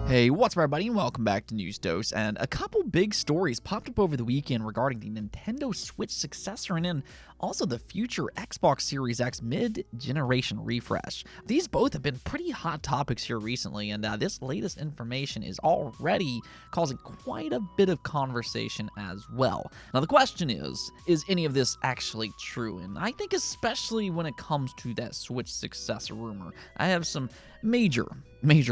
Hey, what's up, everybody, and welcome back to News Dose. And a couple big stories popped up over the weekend regarding the Nintendo Switch successor and then also the future Xbox Series X mid-generation refresh. These both have been pretty hot topics here recently, and this latest information is already causing quite a bit of conversation as well. Now, the question is any of this actually true? And I think especially when it comes to that Switch successor rumor, I have some major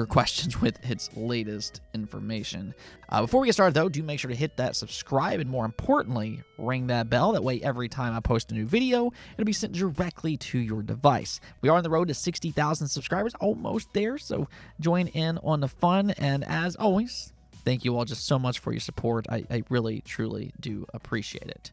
questions with its latest information. Before we get started, though, do make sure to hit that subscribe and, more importantly, ring that bell. That way, every time I post a new video, it'll be sent directly to your device. We are on the road to 60,000 subscribers, almost there, so join in on the fun. And as always, thank you all just so much for your support. I really, truly do appreciate it.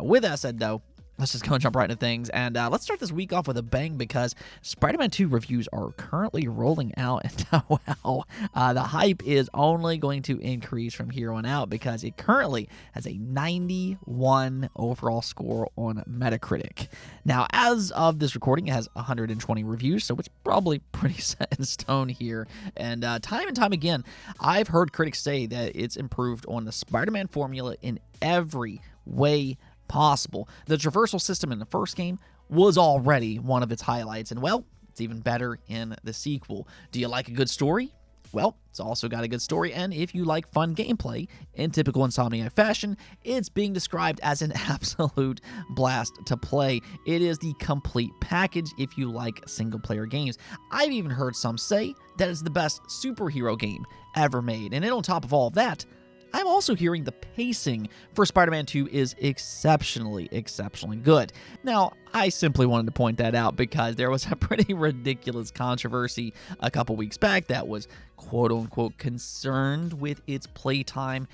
With that said, though, let's just go and jump right into things, and let's start this week off with a bang because Spider-Man 2 reviews are currently rolling out, and wow, the hype is only going to increase from here on out because it currently has a 91 overall score on Metacritic. Now, as of this recording, it has 120 reviews, so it's probably pretty set in stone here, and time and time again, I've heard critics say that it's improved on the Spider-Man formula in every way possible. The traversal system in the first game was already one of its highlights, and well, it's even better in the sequel. Do you like a good story? Well, it's also got a good story, and if you like fun gameplay in typical Insomniac fashion, it's being described as an absolute blast to play. It is the complete package if you like single-player games. I've even heard some say that it's the best superhero game ever made, and then on top of all of that, I'm also hearing the pacing for Spider-Man 2 is exceptionally good. Now, I simply wanted to point that out because there was a pretty ridiculous controversy a couple weeks back that was quote-unquote concerned with its playtime.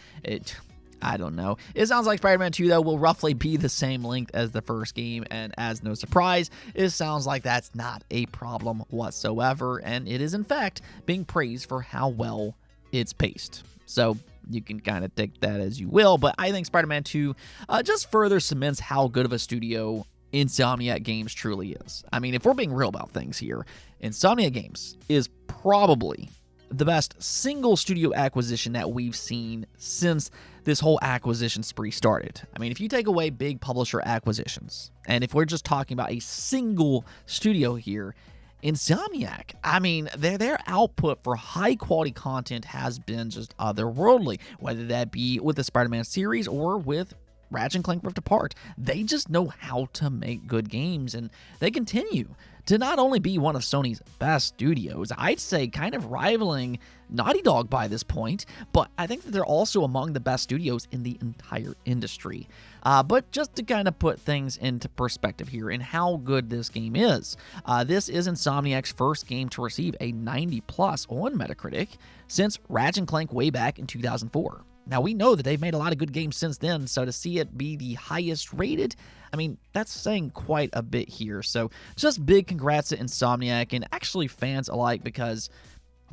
I don't know. It sounds like Spider-Man 2, though, will roughly be the same length as the first game, and as no surprise, it sounds like that's not a problem whatsoever, and it is, in fact, being praised for how well it's paced. So you can kind of take that as you will, but I think Spider-Man 2 just further cements how good of a studio Insomniac Games truly is. I mean, if we're being real about things here, Insomniac Games is probably the best single studio acquisition that we've seen since this whole acquisition spree started. I mean, if you take away big publisher acquisitions, and if we're just talking about a single studio here, Insomniac, I mean, their output for high-quality content has been just otherworldly, whether that be with the Spider-Man series or with Ratchet & Clank Rift Apart. They just know how to make good games, and they continue to not only be one of Sony's best studios, I'd say kind of rivaling Naughty Dog by this point, but I think that they're also among the best studios in the entire industry. But just to kind of put things into perspective here and how good this game is, this is Insomniac's first game to receive a 90 plus on Metacritic since Ratchet & Clank way back in 2004. Now, we know that they've made a lot of good games since then, so to see it be the highest rated, I mean, that's saying quite a bit here. So just big congrats to Insomniac and actually fans alike, because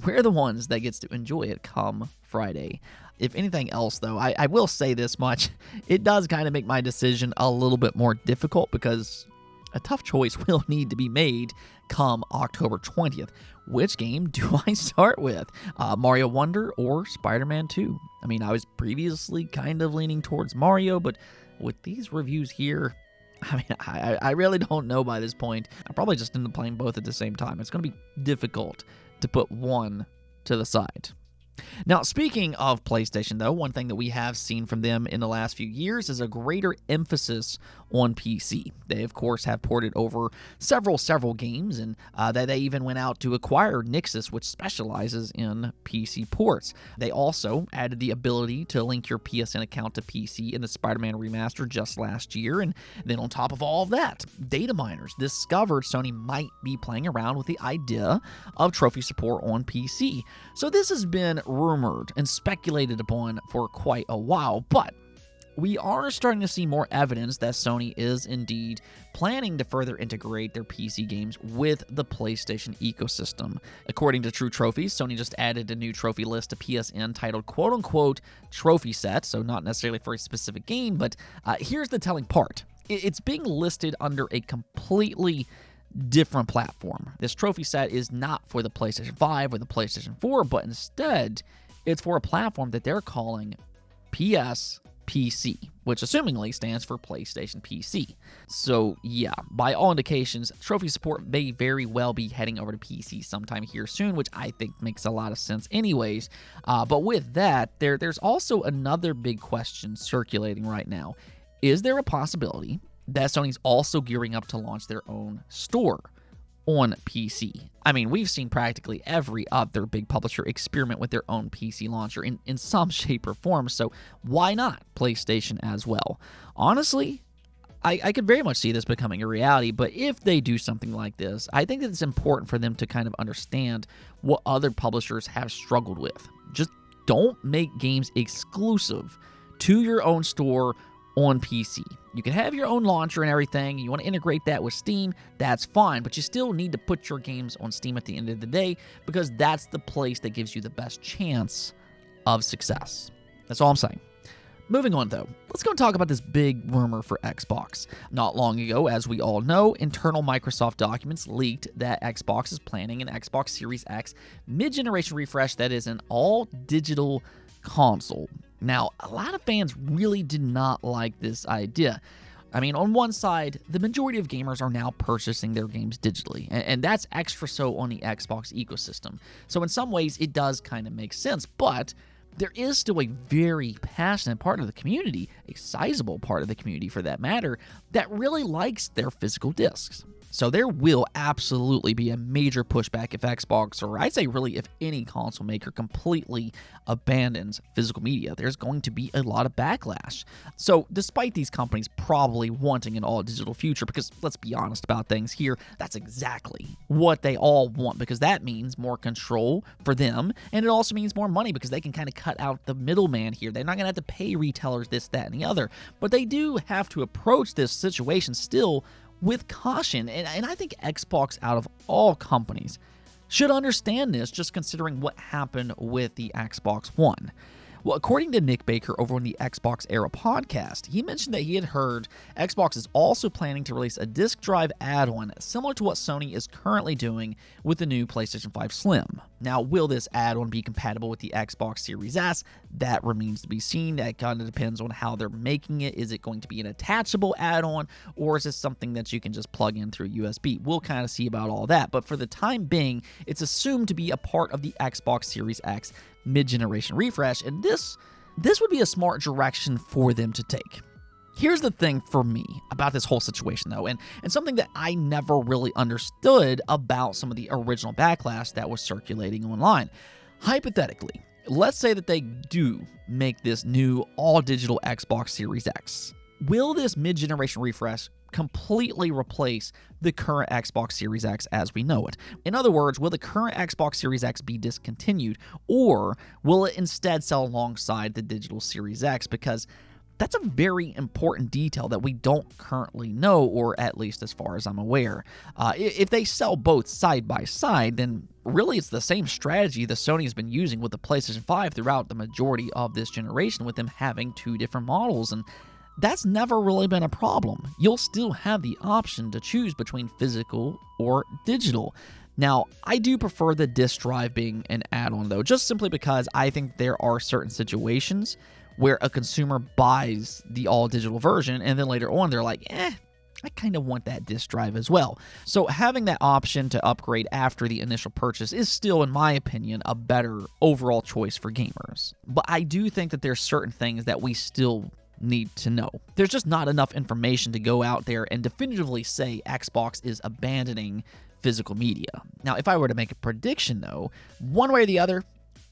we're the ones that gets to enjoy it come Friday. If anything else, though, I will say this much. It does kind of make my decision a little bit more difficult because a tough choice will need to be made come October 20th. Which game do I start with? Mario Wonder or Spider-Man 2? I mean, I was previously kind of leaning towards Mario, but with these reviews here, I mean, I really don't know by this point. I'll probably just end up playing both at the same time. It's going to be difficult to put one to the side. Now, speaking of PlayStation, though, one thing that we have seen from them in the last few years is a greater emphasis on PC. They, of course, have ported over several games, and that they even went out to acquire Nixxes, which specializes in PC ports. They also added the ability to link your PSN account to PC in the Spider-Man remaster just last year, and then on top of all of that, data miners discovered Sony might be playing around with the idea of trophy support on PC. So this has been rumored and speculated upon for quite a while, but we are starting to see more evidence that Sony is indeed planning to further integrate their PC games with the PlayStation ecosystem. According to True Trophies, Sony just added a new trophy list to PSN titled quote-unquote trophy set, so not necessarily for a specific game, but here's the telling part. It's being listed under a completely different platform. This trophy set is not for the PlayStation 5 or the PlayStation 4, but instead it's for a platform that they're calling PS PC, which assumingly stands for PlayStation PC. So yeah, by all indications, trophy support may very well be heading over to PC sometime here soon, which I think makes a lot of sense anyways. But with that, there's also another big question circulating right now. Is there a possibility that Sony's also gearing up to launch their own store on PC? I mean, we've seen practically every other big publisher experiment with their own PC launcher in some shape or form, so why not PlayStation as well? Honestly, I could very much see this becoming a reality, but if they do something like this, I think that it's important for them to kind of understand what other publishers have struggled with. Just don't make games exclusive to your own store on PC. You can have your own launcher and everything. You want to integrate that with Steam, that's fine, but you still need to put your games on Steam at the end of the day because that's the place that gives you the best chance of success. That's all I'm saying. Moving on though, let's go and talk about this big rumor for Xbox. Not long ago, as we all know, internal Microsoft documents leaked that Xbox is planning an Xbox Series X mid-generation refresh that is an all-digital console. Now, a lot of fans really did not like this idea. I mean, on one side, the majority of gamers are now purchasing their games digitally, and that's extra so on the Xbox ecosystem. So in some ways, it does kind of make sense, but there is still a very passionate part of the community, a sizable part of the community for that matter, that really likes their physical discs. So there will absolutely be a major pushback if Xbox, or I'd say really if any console maker completely abandons physical media. There's going to be a lot of backlash. So despite these companies probably wanting an all-digital future, because let's be honest about things here, that's exactly what they all want, because that means more control for them, and it also means more money because they can kind of cut out the middleman here. They're not going to have to pay retailers this, that, and the other, but they do have to approach this situation still with caution, and I think Xbox, out of all companies, should understand this, just considering what happened with the Xbox One. Well, according to Nick Baker over on the Xbox Era podcast, he mentioned that he had heard Xbox is also planning to release a disk drive add-on similar to what Sony is currently doing with the new PlayStation 5 Slim. Now, will this add-on be compatible with the Xbox Series S? That remains to be seen. That kind of depends on how they're making it. Is it going to be an attachable add-on, or is this something that you can just plug in through USB? We'll kind of see about all that, but for the time being, it's assumed to be a part of the Xbox Series X mid-generation refresh, and this would be a smart direction for them to take. Here's the thing for me about this whole situation, though, and something that I never really understood about some of the original backlash that was circulating online. Hypothetically, let's say that they do make this new all-digital Xbox Series X. Will this mid-generation refresh completely replace the current Xbox Series X as we know it? In other words, will the current Xbox Series X be discontinued, or will it instead sell alongside the digital Series X? Because that's a very important detail that we don't currently know, or at least as far as I'm aware. If they sell both side by side, then really it's the same strategy that Sony has been using with the PlayStation 5 throughout the majority of this generation, with them having two different models, and that's never really been a problem. You'll still have the option to choose between physical or digital. Now, I do prefer the disc drive being an add-on, though, just simply because I think there are certain situations where a consumer buys the all-digital version, and then later on they're like, I kind of want that disc drive as well. So having that option to upgrade after the initial purchase is still, in my opinion, a better overall choice for gamers. But I do think that there's certain things that we still need to know. There's just not enough information to go out there and definitively say Xbox is abandoning physical media. Now, if I were to make a prediction, though, one way or the other,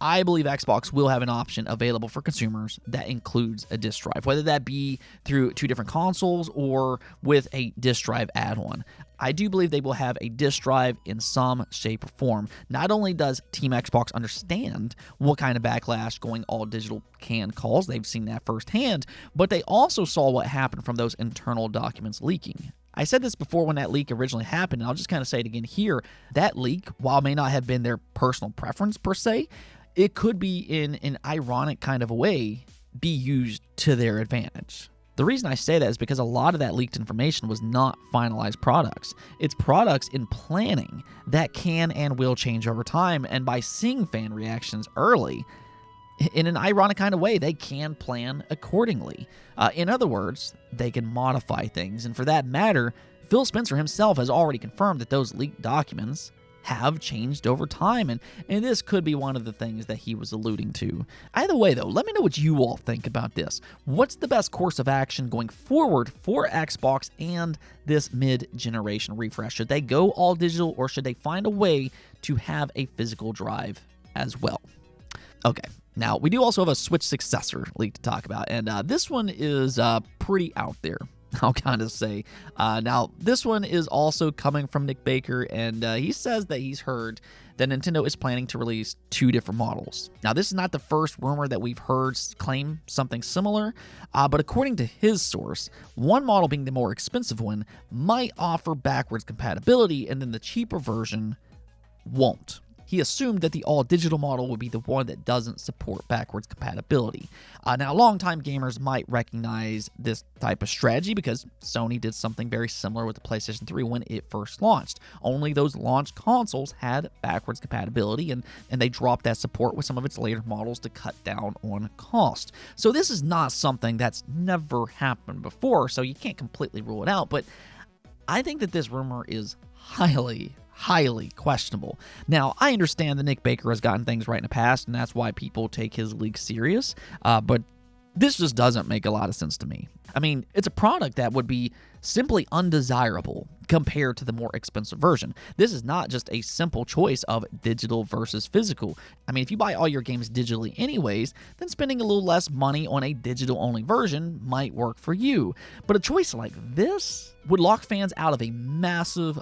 I believe Xbox will have an option available for consumers that includes a disc drive, whether that be through two different consoles or with a disc drive add-on. I do believe they will have a disc drive in some shape or form. Not only does Team Xbox understand what kind of backlash going all digital can cause, they've seen that firsthand, but they also saw what happened from those internal documents leaking. I said this before when that leak originally happened, and I'll just kind of say it again here. That leak, while it may not have been their personal preference per se, it could be, in an ironic kind of a way, be used to their advantage. The reason I say that is because a lot of that leaked information was not finalized products. It's products in planning that can and will change over time, and by seeing fan reactions early, in an ironic kind of way, they can plan accordingly. In other words, they can modify things, and for that matter, Phil Spencer himself has already confirmed that those leaked documents have changed over time, and this could be one of the things that he was alluding to. Either way, though, let me know what you all think about this. What's the best course of action going forward for Xbox and this mid-generation refresh? Should they go all digital, or should they find a way to have a physical drive as well? Okay, now we do also have a Switch successor leak to talk about, and this one is pretty out there, I'll kind of say. Now, this one is also coming from Nick Baker, and he says that he's heard that Nintendo is planning to release 2 different models. Now, this is not the first rumor that we've heard claim something similar, but according to his source, one model, being the more expensive one, might offer backwards compatibility, and then the cheaper version won't. He assumed that the all-digital model would be the one that doesn't support backwards compatibility. Now, longtime gamers might recognize this type of strategy because Sony did something very similar with the PlayStation 3 when it first launched. Only those launch consoles had backwards compatibility, and they dropped that support with some of its later models to cut down on cost. So this is not something that's never happened before, so you can't completely rule it out, but I think that this rumor is highly questionable. Now, I understand that Nick Baker has gotten things right in the past, and that's why people take his leaks serious, but this just doesn't make a lot of sense to me. I mean, it's a product that would be simply undesirable compared to the more expensive version. This is not just a simple choice of digital versus physical. I mean, if you buy all your games digitally anyways, then spending a little less money on a digital-only version might work for you. But a choice like this would lock fans out of a massive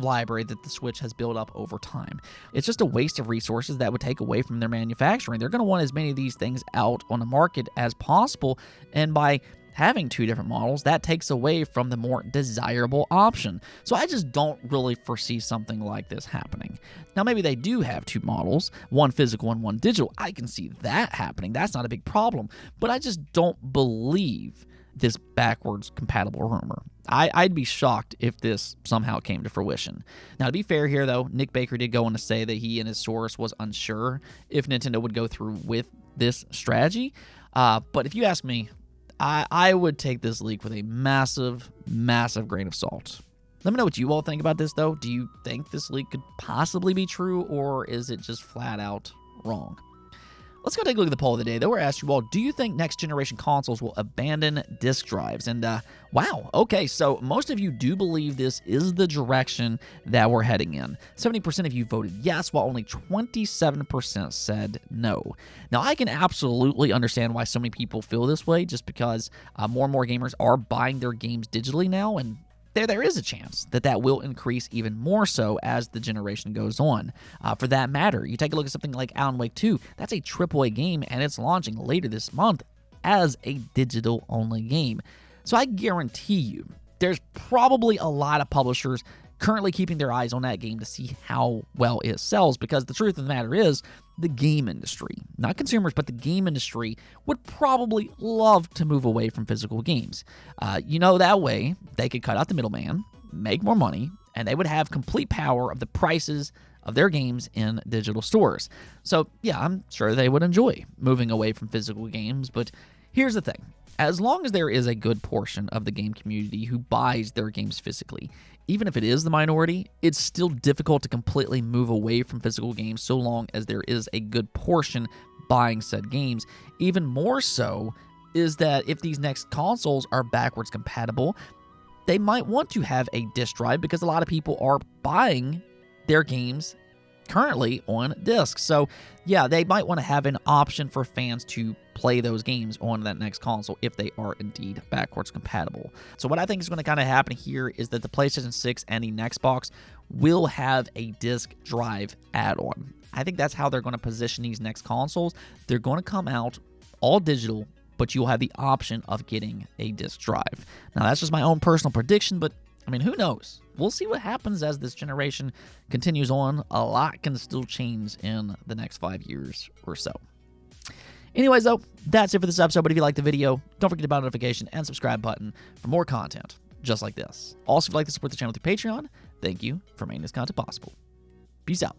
library that the Switch has built up over time. It's just a waste of resources that would take away from their manufacturing. They're going to want as many of these things out on the market as possible, and by having 2 different models, that takes away from the more desirable option. So I just don't really foresee something like this happening. Now, maybe they do have 2 models, one physical and one digital. I can see that happening. That's not a big problem. But I just don't believe this backwards compatible rumor. I'd be shocked if this somehow came to fruition. Now, to be fair here, though, Nick Baker did go on to say that he and his source was unsure if Nintendo would go through with this strategy. But if you ask me, I would take this leak with a massive grain of salt. Let me know what you all think about this, though. Do you think this leak could possibly be true, or is it just flat out wrong? Let's go take a look at the poll of the day. Though we're asked you all, do you think next-generation consoles will abandon disk drives? And wow, okay, so most of you do believe this is the direction that we're heading in. 70% of you voted yes, while only 27% said no. Now, I can absolutely understand why so many people feel this way, just because more and more gamers are buying their games digitally now, and there is a chance that will increase even more so as the generation goes on. For that matter, you take a look at something like Alan Wake 2, that's a AAA game, and it's launching later this month as a digital-only game. So I guarantee you, there's probably a lot of publishers currently keeping their eyes on that game to see how well it sells, because the truth of the matter is, the game industry, not consumers, but the game industry would probably love to move away from physical games. That way, they could cut out the middleman, make more money, and they would have complete power of the prices of their games in digital stores. So, yeah, I'm sure they would enjoy moving away from physical games, but here's the thing. As long as there is a good portion of the game community who buys their games physically, even if it is the minority, it's still difficult to completely move away from physical games so long as there is a good portion buying said games. Even more so is that if these next consoles are backwards compatible, they might want to have a disk drive because a lot of people are buying their games currently on disc. So yeah, they might want to have an option for fans to play those games on that next console if they are indeed backwards compatible. So what I think is going to kind of happen here is that the PlayStation 6 and the Xbox will have a disc drive add-on. I think that's how they're going to position these next consoles. They're going to come out all digital, but you'll have the option of getting a disc drive. Now, that's just my own personal prediction, but I mean, who knows? We'll see what happens as this generation continues on. A lot can still change in the next 5 years or so. Anyways, though, that's it for this episode. But if you liked the video, don't forget to bell notification and subscribe button for more content just like this. Also, if you'd like to support the channel through Patreon, thank you for making this content possible. Peace out.